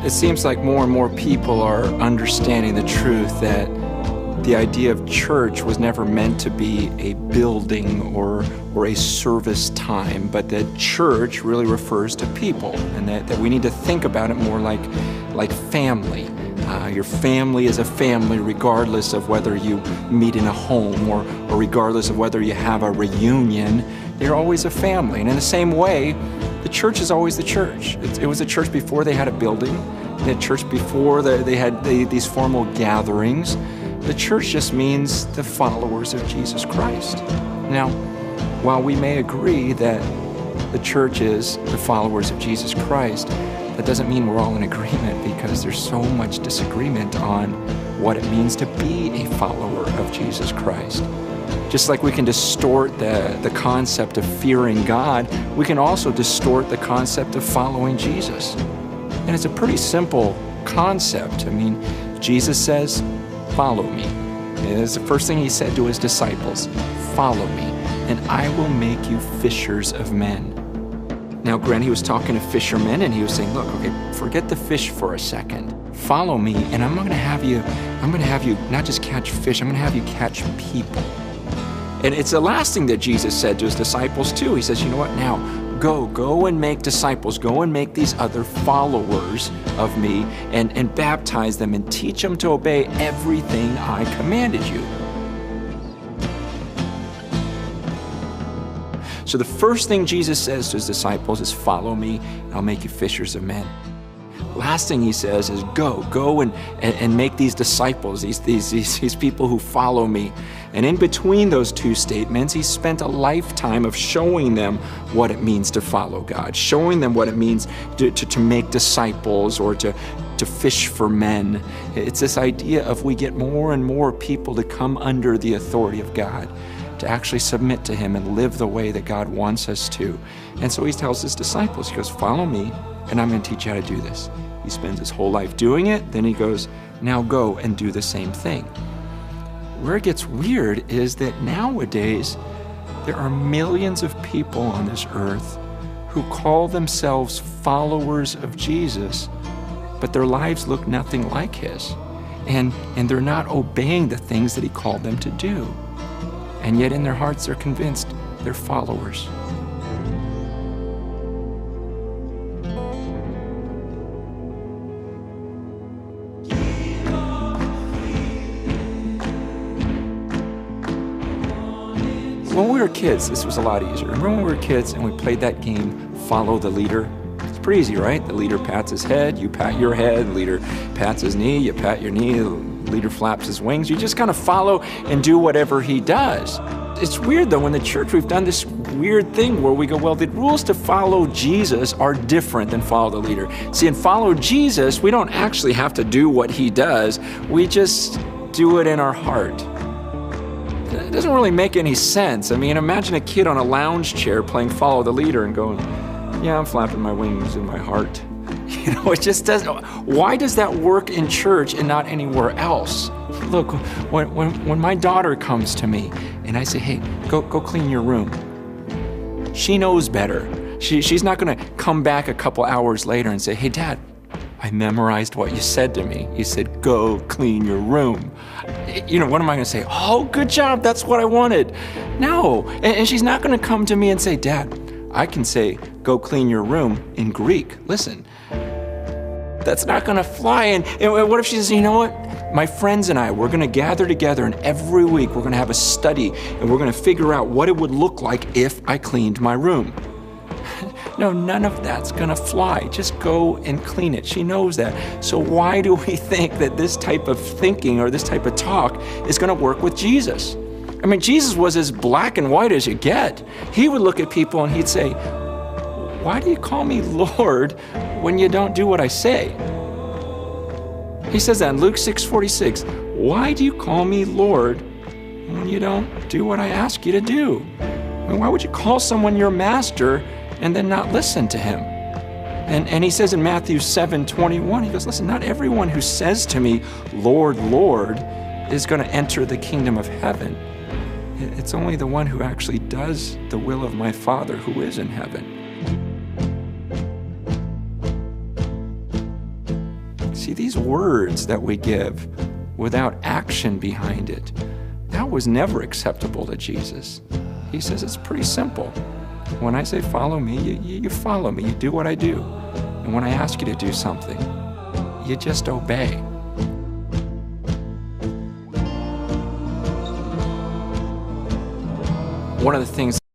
It seems like more and more people are understanding the truth that the idea of church was never meant to be a building or a service time, but that church really refers to people, and that we need to think about it more like family. Your family is a family regardless of whether you meet in a home or regardless of whether you have a reunion. They're always a family. And in the same way, the church is always the church. It was a church before they had a building, a church before they had these formal gatherings. The church just means the followers of Jesus Christ. Now, while we may agree that the church is the followers of Jesus Christ, that doesn't mean we're all in agreement, because there's so much disagreement on what it means to be a follower of Jesus Christ. Just like we can distort the concept of fearing God, we can also distort the concept of following Jesus. And it's a pretty simple concept. I mean, Jesus says, "Follow me." And it's the first thing he said to his disciples, "Follow me, and I will make you fishers of men." Now, granted, he was talking to fishermen, and he was saying, look, okay, forget the fish for a second. Follow me, and I'm gonna have you not just catch fish, I'm gonna have you catch people. And it's the last thing that Jesus said to his disciples too. He says, you know what, now go and make disciples, go and make these other followers of me, and baptize them and teach them to obey everything I commanded you. So the first thing Jesus says to his disciples is, follow me, and I'll make you fishers of men. Last thing he says is, go and make these disciples, these people who follow me. And in between those two statements, he spent a lifetime of showing them what it means to follow God, showing them what it means to make disciples or to fish for men. It's this idea of we get more and more people to come under the authority of God, to actually submit to him and live the way that God wants us to. And so he tells his disciples, he goes, follow me, and I'm going to teach you how to do this. He spends his whole life doing it, then he goes, now go and do the same thing. Where it gets weird is that nowadays, there are millions of people on this earth who call themselves followers of Jesus, but their lives look nothing like his. And they're not obeying the things that he called them to do. And yet in their hearts, they're convinced they're followers. When we were kids, this was a lot easier. Remember when we were kids and we played that game, Follow the Leader? It's pretty easy, right? The leader pats his head, you pat your head, the leader pats his knee, you pat your knee, the leader flaps his wings. You just kind of follow and do whatever he does. It's weird though, in the church we've done this weird thing where we go, well, the rules to follow Jesus are different than follow the leader. See, in follow Jesus, we don't actually have to do what he does. We just do it in our heart. It doesn't really make any sense. I mean, imagine a kid on a lounge chair playing follow the leader and going, yeah, I'm flapping my wings in my heart. You know, it just doesn't. Why does that work in church and not anywhere else? Look, when my daughter comes to me and I say, hey, go clean your room, she knows better. She's not gonna come back a couple hours later and say, hey, Dad, I memorized what you said to me. You said, go clean your room. You know, what am I gonna say? Oh, good job, that's what I wanted. No, and she's not gonna come to me and say, Dad, I can say, go clean your room in Greek. Listen, that's not gonna fly. And what if she says, you know what? My friends and I, we're gonna gather together, and every week we're gonna have a study, and we're gonna figure out what it would look like if I cleaned my room. No, none of that's gonna fly. Just go and clean it. She knows that. So why do we think that this type of thinking or this type of talk is gonna work with Jesus? I mean, Jesus was as black and white as you get. He would look at people and he'd say, why do you call me Lord when you don't do what I say? He says that in Luke 6:46. Why do you call me Lord when you don't do what I ask you to do? I mean, why would you call someone your master and then not listen to him? And he says in Matthew 7:21, he goes, listen, not everyone who says to me, Lord, Lord, is going to enter the kingdom of heaven. It's only the one who actually does the will of my Father who is in heaven. these words that we give without action behind it, that was never acceptable to Jesus. He says it's pretty simple. When I say follow me, you follow me, you do what I do. And when I ask you to do something, you just obey. One of the things